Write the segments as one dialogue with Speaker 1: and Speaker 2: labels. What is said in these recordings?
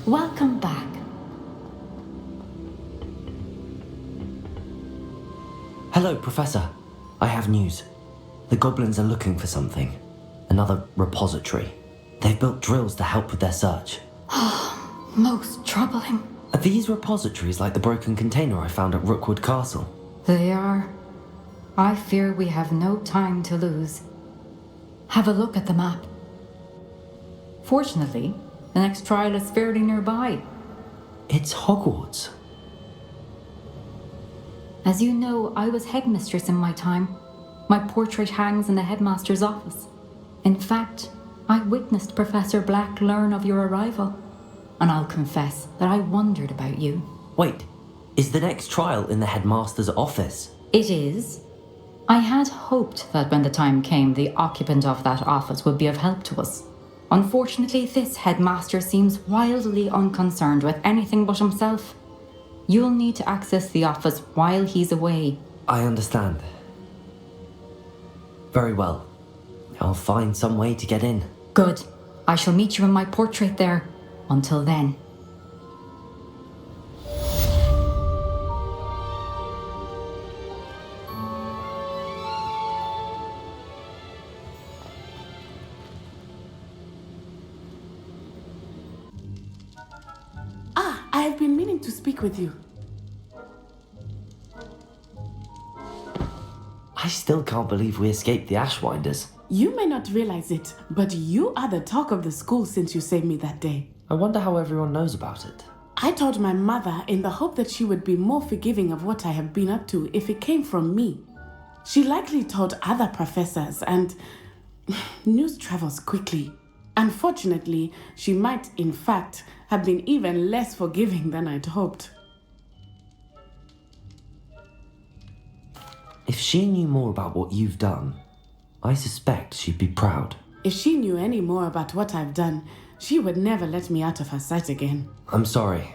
Speaker 1: Welcome back.
Speaker 2: Hello, Professor. I have news. The goblins are looking for something. Another repository. They've built drills to help with their search.
Speaker 1: Most troubling.
Speaker 2: Are these repositories like the broken container I found at Rookwood Castle?
Speaker 1: They are. I fear we have no time to lose. Have a look at the map. Fortunately, the next trial is fairly nearby.
Speaker 2: It's Hogwarts.
Speaker 1: As you know, I was headmistress in my time. My portrait hangs in the headmaster's office. In fact, I witnessed Professor Black learn of your arrival. And I'll confess that I wondered about you.
Speaker 2: Wait, is the next trial in the headmaster's office?
Speaker 1: It is. I had hoped that when the time came, the occupant of that office would be of help to us. Unfortunately, this headmaster seems wildly unconcerned with anything but himself. You'll need to access the office while he's away.
Speaker 2: I understand. Very well. I'll find some way to get in.
Speaker 1: Good. I shall meet you in my portrait there. Until then.
Speaker 3: I have been meaning to speak with you.
Speaker 2: I still can't believe we escaped the Ashwinders.
Speaker 3: You may not realize it, but you are the talk of the school since you saved me that day.
Speaker 2: I wonder how everyone knows about it.
Speaker 3: I told my mother in the hope that she would be more forgiving of what I have been up to if it came from me. She likely told other professors, and news travels quickly. Unfortunately, she might, in fact, have been even less forgiving than I'd hoped.
Speaker 2: If she knew more about what you've done, I suspect she'd be proud.
Speaker 3: If she knew any more about what I've done, she would never let me out of her sight again.
Speaker 2: I'm sorry.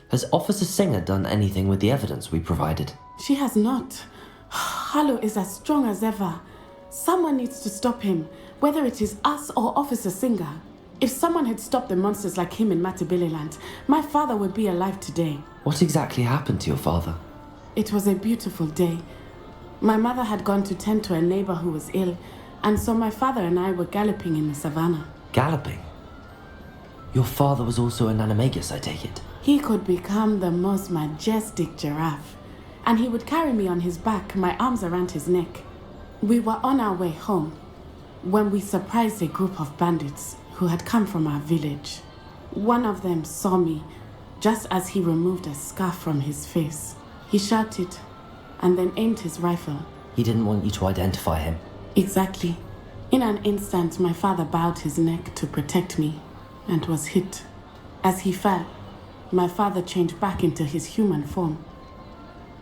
Speaker 2: Has Officer Singer done anything with the evidence we provided?
Speaker 3: She has not. Harlow is as strong as ever. Someone needs to stop him, whether it is us or Officer Singer. If someone had stopped the monsters like him in Matabeleland, my father would be alive today.
Speaker 2: What exactly happened to your father?
Speaker 3: It was a beautiful day. My mother had gone to tend to a neighbor who was ill, and so my father and I were galloping in the savannah.
Speaker 2: Galloping? Your father was also an animagus, I take it?
Speaker 3: He could become the most majestic giraffe, and he would carry me on his back, my arms around his neck. We were on our way home when we surprised a group of bandits who had come from our village. One of them saw me just as he removed a scarf from his face. He shouted and then aimed his rifle.
Speaker 2: He didn't want you to identify him.
Speaker 3: Exactly. In an instant, my father bowed his neck to protect me and was hit. As he fell, my father changed back into his human form.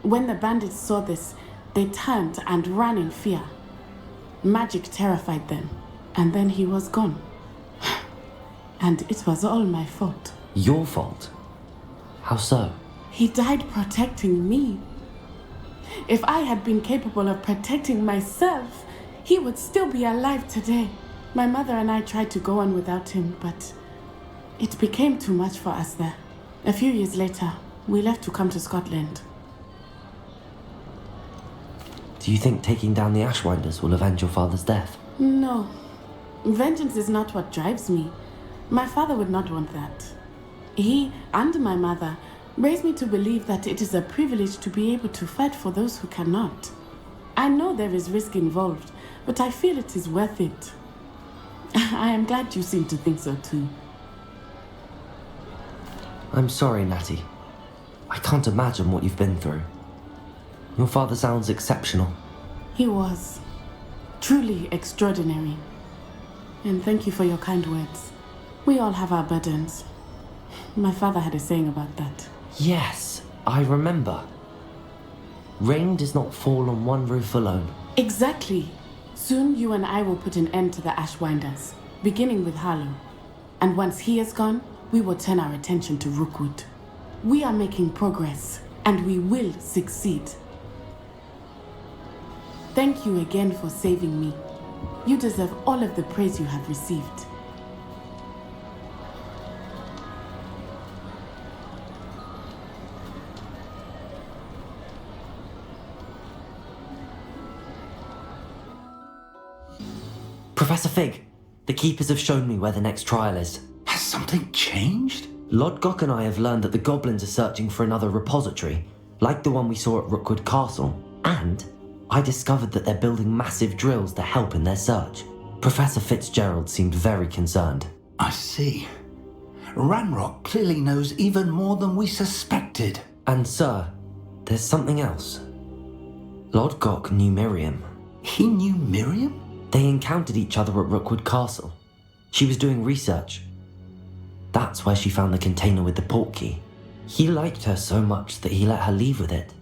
Speaker 3: When the bandits saw this, they turned and ran in fear. Magic terrified them, and then he was gone. And it was all my fault.
Speaker 2: Your fault? How so?
Speaker 3: He died protecting me. If I had been capable of protecting myself, he would still be alive today. My mother and I tried to go on without him, but it became too much for us there. A few years later, we left to come to Scotland.
Speaker 2: Do you think taking down the Ashwinders will avenge your father's death?
Speaker 3: No. Vengeance is not what drives me. My father would not want that. He and my mother raised me to believe that it is a privilege to be able to fight for those who cannot. I know there is risk involved, but I feel it is worth it. I am glad you seem to think so too.
Speaker 2: I'm sorry, Natty. I can't imagine what you've been through. Your father sounds exceptional.
Speaker 3: He was. Truly extraordinary. And thank you for your kind words. We all have our burdens. My father had a saying about that.
Speaker 2: Yes, I remember. Rain does not fall on one roof alone.
Speaker 3: Exactly. Soon you and I will put an end to the Ashwinders, beginning with Harlow. And once he is gone, we will turn our attention to Rookwood. We are making progress, and we will succeed. Thank you again for saving me. You deserve all of the praise you have received.
Speaker 2: Professor Fig, the Keepers have shown me where the next trial is.
Speaker 4: Has something changed?
Speaker 2: Lodgok and I have learned that the goblins are searching for another repository, like the one we saw at Rookwood Castle, and I discovered that they're building massive drills to help in their search. Professor Fitzgerald seemed very concerned.
Speaker 4: I see. Ranrock clearly knows even more than we suspected.
Speaker 2: And sir, there's something else. Lodgok knew Miriam.
Speaker 4: He knew Miriam?
Speaker 2: They encountered each other at Rookwood Castle. She was doing research. That's where she found the container with the port key. He liked her so much that he let her leave with it,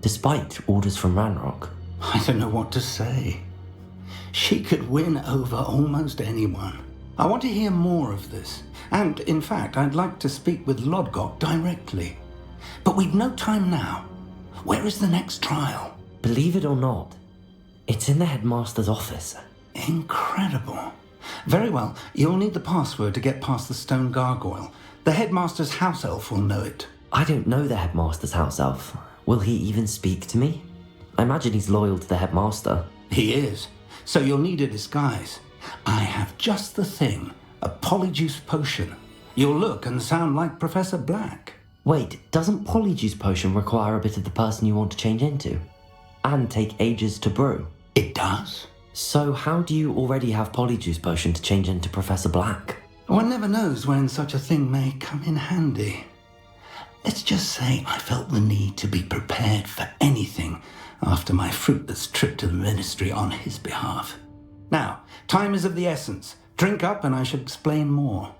Speaker 2: despite orders from Ranrock.
Speaker 4: I don't know what to say. She could win over almost anyone. I want to hear more of this. And, in fact, I'd like to speak with Lodgok directly. But we've no time now. Where is the next trial?
Speaker 2: Believe it or not, it's in the headmaster's office.
Speaker 4: Incredible. Very well, you'll need the password to get past the stone gargoyle. The headmaster's house elf will know it.
Speaker 2: I don't know the headmaster's house elf. Will he even speak to me? I imagine he's loyal to the headmaster.
Speaker 4: He is. So you'll need a disguise. I have just the thing. A polyjuice potion. You'll look and sound like Professor Black.
Speaker 2: Wait, doesn't Polyjuice Potion require a bit of the person you want to change into? And take ages to brew?
Speaker 4: It does.
Speaker 2: So how do you already have Polyjuice Potion to change into Professor Black?
Speaker 4: One never knows when such a thing may come in handy. Let's just say I felt the need to be prepared for anything after my fruitless trip to the ministry on his behalf. Now, time is of the essence. Drink up and I shall explain more.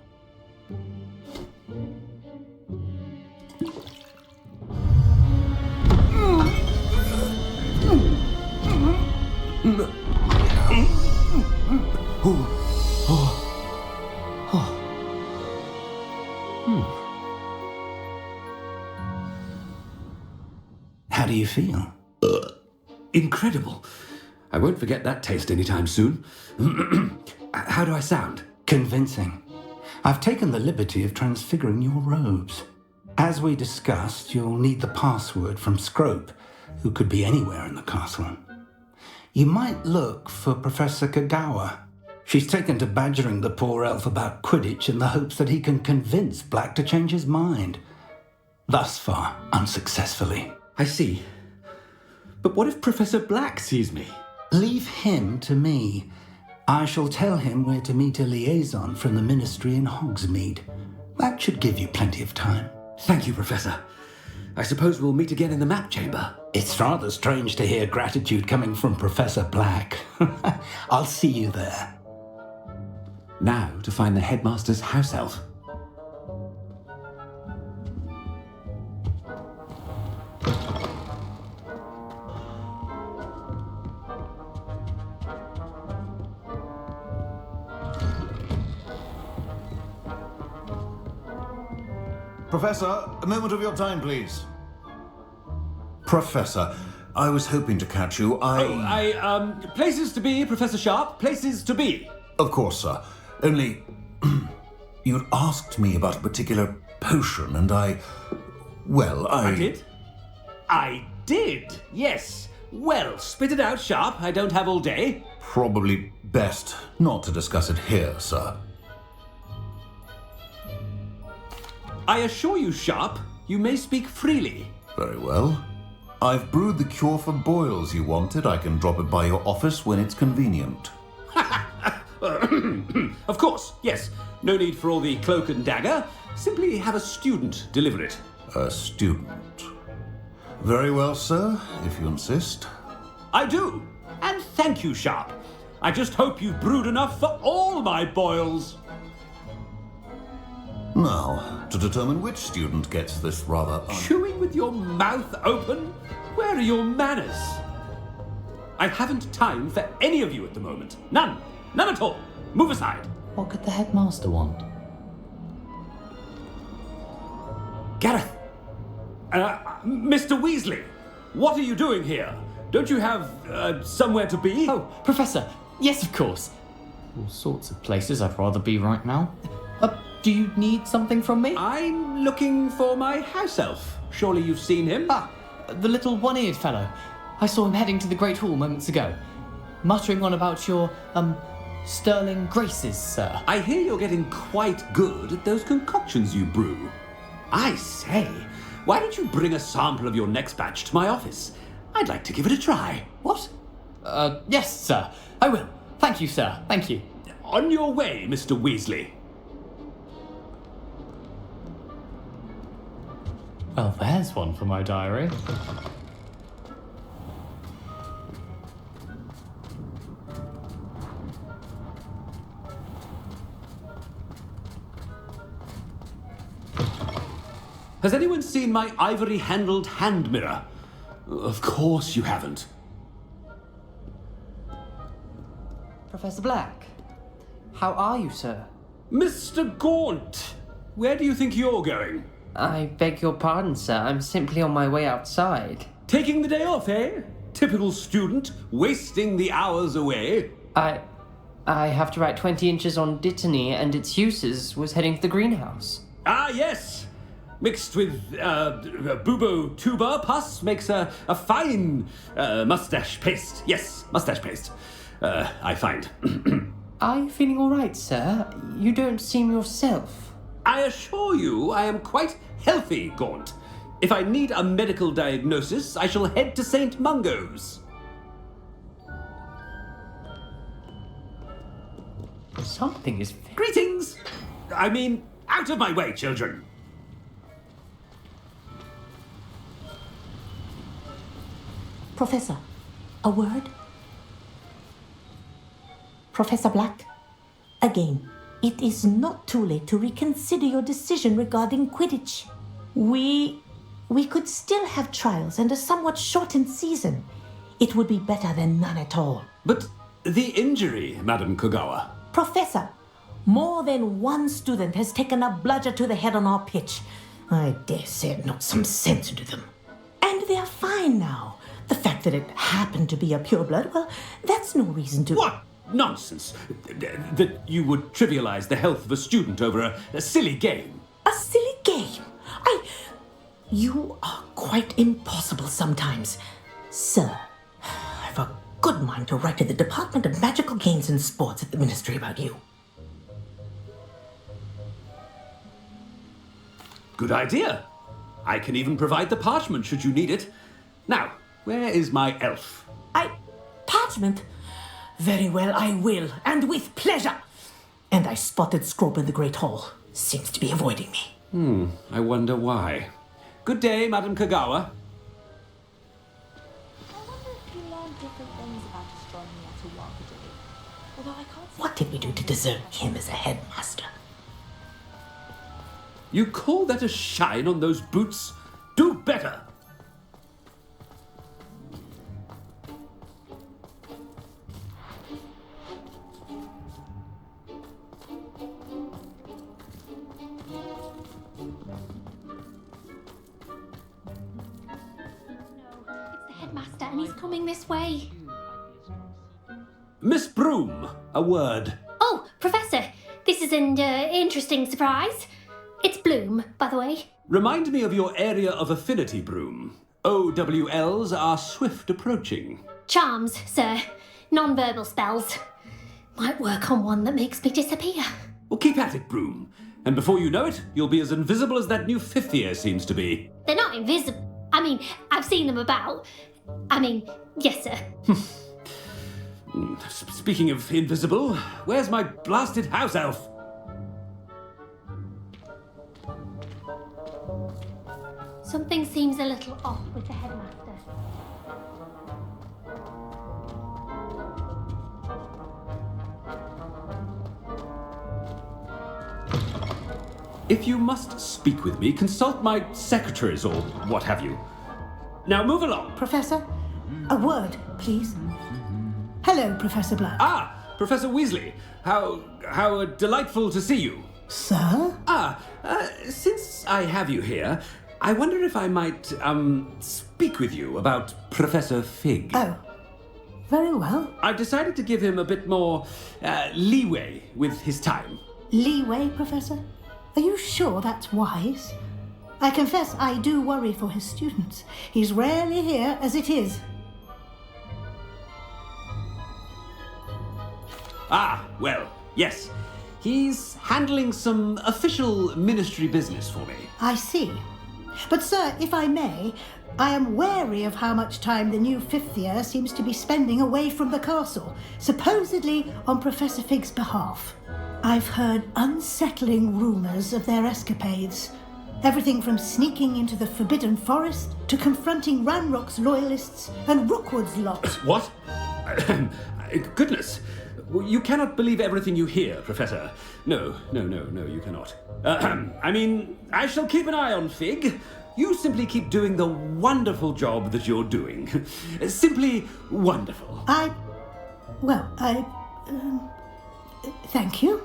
Speaker 4: How do you feel?
Speaker 5: Incredible. I won't forget that taste anytime soon. How do I sound?
Speaker 4: Convincing. I've taken the liberty of transfiguring your robes. As we discussed, you'll need the password from Scrope, who could be anywhere in the castle. You might look for Professor Kagawa. She's taken to badgering the poor elf about Quidditch in the hopes that he can convince Black to change his mind. Thus far, unsuccessfully.
Speaker 5: I see. But what if Professor Black sees me?
Speaker 4: Leave him to me. I shall tell him where to meet a liaison from the ministry in Hogsmeade. That should give you plenty of time.
Speaker 5: Thank you, Professor. I suppose we'll meet again in the map chamber.
Speaker 4: It's rather strange to hear gratitude coming from Professor Black. I'll see you there.
Speaker 5: Now to find the headmaster's house elf.
Speaker 6: Professor, a moment of your time, please. Professor, I was hoping to catch you.
Speaker 5: Places to be, Professor Sharp. Places to be.
Speaker 6: Of course, sir. Only, you'd asked me about a particular potion, and I
Speaker 5: did? I did, yes. Well, spit it out, Sharp. I don't have all day.
Speaker 6: Probably best not to discuss it here, sir.
Speaker 5: I assure you, Sharp, you may speak freely.
Speaker 6: Very well. I've brewed the cure for boils you wanted. I can drop it by your office when it's convenient.
Speaker 5: Of course, yes. No need for all the cloak and dagger. Simply have a student deliver it.
Speaker 6: A student. Very well, sir, if you insist.
Speaker 5: I do. And thank you, Sharp. I just hope you've brewed enough for all my boils.
Speaker 6: Now, to determine which student gets this rather
Speaker 5: Chewing with your mouth open? Where are your manners? I haven't time for any of you at the moment. None. None at all. Move aside.
Speaker 2: What could the headmaster want?
Speaker 5: Gareth. Mr. Weasley, what are you doing here? Don't you have, somewhere to be?
Speaker 7: Oh, Professor. Yes, of course. All sorts of places I'd rather be right now. Do you need something from me?
Speaker 5: I'm looking for my house elf. Surely you've seen him?
Speaker 7: Ah, the little one-eared fellow. I saw him heading to the Great Hall moments ago, muttering on about your, sterling graces, sir.
Speaker 5: I hear you're getting quite good at those concoctions you brew. I say, why don't you bring a sample of your next batch to my office? I'd like to give it a try.
Speaker 7: What? Yes, sir. I will. Thank you, sir. Thank you.
Speaker 5: On your way, Mr. Weasley.
Speaker 7: Well, there's one for my diary.
Speaker 5: Has anyone seen my ivory-handled hand mirror? Of course you haven't.
Speaker 8: Professor Black, how are you, sir?
Speaker 5: Mr. Gaunt, where do you think you're going?
Speaker 8: I beg your pardon, sir. I'm simply on my way outside.
Speaker 5: Taking the day off, eh? Typical student, wasting the hours away.
Speaker 8: I have to write 20 inches on Dittany and its uses. Was heading to the greenhouse.
Speaker 5: Ah, yes. Mixed with bubo tuber pus makes a fine mustache paste. Yes, mustache paste. I find.
Speaker 8: Are you feeling all right, sir? You don't seem yourself.
Speaker 5: I assure you I am quite healthy, Gaunt. If I need a medical diagnosis, I shall head to St. Mungo's.
Speaker 8: Something is...
Speaker 5: Greetings! I mean, out of my way, children.
Speaker 9: Professor, a word? Professor Black, again, it is not too late to reconsider your decision regarding Quidditch. We could still have trials and a somewhat shortened season. It would be better than none at all.
Speaker 5: But the injury, Madam Kogawa.
Speaker 9: Professor, more than one student has taken a bludger to the head on our pitch. I dare say it knocked some sense into them. And they are fine now. The fact that it happened to be a pureblood, well, that's no reason to...
Speaker 5: What nonsense! That you would trivialize the health of a student over a silly game.
Speaker 9: A silly game? You are quite impossible sometimes. Sir, I've a good mind to write to the Department of Magical Games and Sports at the Ministry about you.
Speaker 5: Good idea. I can even provide the parchment should you need it. Now, where is my elf?
Speaker 9: Parchment? Very well, I will, and with pleasure. And I spotted Scrope in the Great Hall. Seems to be avoiding me.
Speaker 5: I wonder why. Good day, Madam Kogawa.
Speaker 10: I wonder if you learned different things about astronomy at a YARGB. Although I can't see...
Speaker 9: What did we do to deserve him as a headmaster?
Speaker 5: You call that a shine on those boots? Do better!
Speaker 10: Master, and he's coming this way.
Speaker 5: Miss Broom, a word.
Speaker 10: Oh, Professor, this is an interesting surprise. It's Bloom, by the way.
Speaker 5: Remind me of your area of affinity, Broom. OWLs are swift approaching.
Speaker 10: Charms, sir. Non-verbal spells. Might work on one that makes me disappear.
Speaker 5: Well, keep at it, Broom. And before you know it, you'll be as invisible as that new fifth year seems to be.
Speaker 10: They're not invisible. I mean, I've seen them about. Yes, sir.
Speaker 5: Speaking of invisible, where's my blasted house elf?
Speaker 10: Something seems a little off with the headmaster.
Speaker 5: If you must speak with me, consult my secretaries or what have you. Now move along.
Speaker 9: Professor, a word, please. Hello, Professor Black.
Speaker 5: Ah, Professor Weasley. How delightful to see you.
Speaker 9: Sir?
Speaker 5: Since I have you here, I wonder if I might, speak with you about Professor Fig.
Speaker 9: Oh, very well.
Speaker 5: I've decided to give him a bit more, leeway with his time.
Speaker 9: Leeway, Professor? Are you sure that's wise? I confess I do worry for his students. He's rarely here as it is.
Speaker 5: Ah, well, yes. He's handling some official ministry business for me.
Speaker 11: I see. But, sir, if I may, I am wary of how much time the new fifth year seems to be spending away from the castle, supposedly on Professor Fig's behalf. I've heard unsettling rumours of their escapades. Everything from sneaking into the Forbidden Forest to confronting Ranrock's loyalists and Rookwood's lot.
Speaker 5: What? Goodness. You cannot believe everything you hear, Professor. No, you cannot. I mean, I shall keep an eye on Fig. You simply keep doing the wonderful job that you're doing. Simply wonderful.
Speaker 11: Thank you.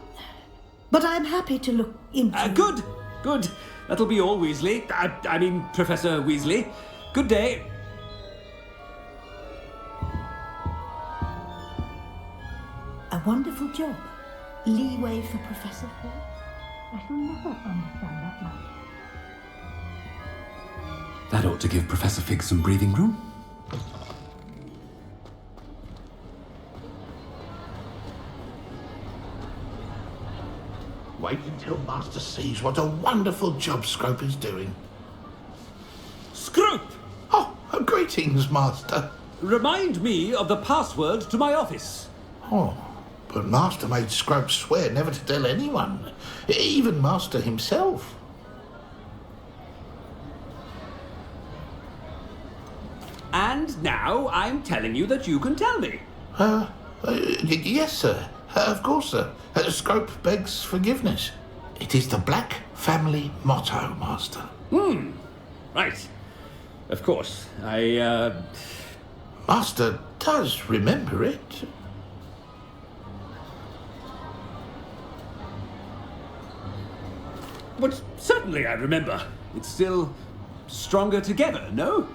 Speaker 11: But I'm happy to look into...
Speaker 5: Good. That'll be all, Weasley. I mean, Professor Weasley. Good day.
Speaker 11: A wonderful job. Leeway for Professor Fig. I shall never understand that much.
Speaker 5: That ought to give Professor Fig some breathing room.
Speaker 12: Wait until Master sees what a wonderful job Scrope is doing.
Speaker 5: Scrope!
Speaker 12: Oh, greetings, Master.
Speaker 5: Remind me of the password to my office.
Speaker 12: Oh, but Master made Scrope swear never to tell anyone, even Master himself.
Speaker 5: And now I'm telling you that you can tell me.
Speaker 12: Yes, sir. Of course, sir. Scrope begs forgiveness. It is the Black family motto, Master.
Speaker 5: Right. Of course.
Speaker 12: Master does remember it.
Speaker 5: But certainly I remember. It's still stronger together, no?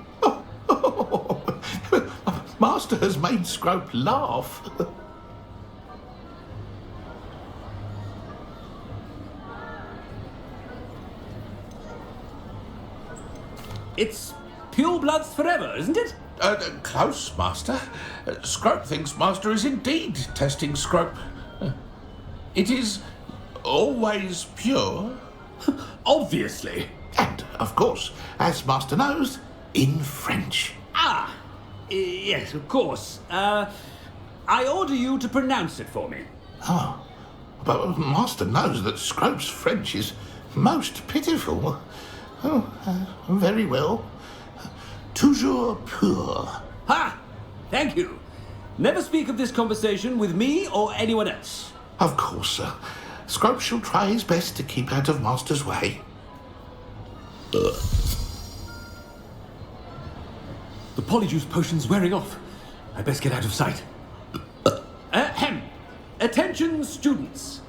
Speaker 12: Master has made Scrope laugh.
Speaker 5: It's pure bloods forever, isn't it?
Speaker 12: Close, Master. Scrope thinks Master is indeed testing Scrope. It is always pure.
Speaker 5: Obviously.
Speaker 12: And, of course, as Master knows, in French.
Speaker 5: Yes, of course. I order you to pronounce it for me.
Speaker 12: Oh, but Master knows that Scrope's French is most pitiful. Very well. Toujours pur.
Speaker 5: Ha! Thank you. Never speak of this conversation with me or anyone else.
Speaker 12: Of course, sir. Scrope shall try his best to keep out of Master's way.
Speaker 5: The polyjuice potion's wearing off. I best get out of sight. Ahem. Attention, students.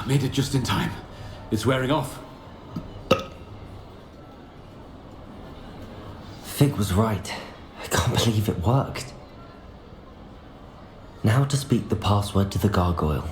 Speaker 5: Made it just in time. It's wearing off.
Speaker 2: Fig was right. I can't believe it worked. Now to speak the password to the gargoyle.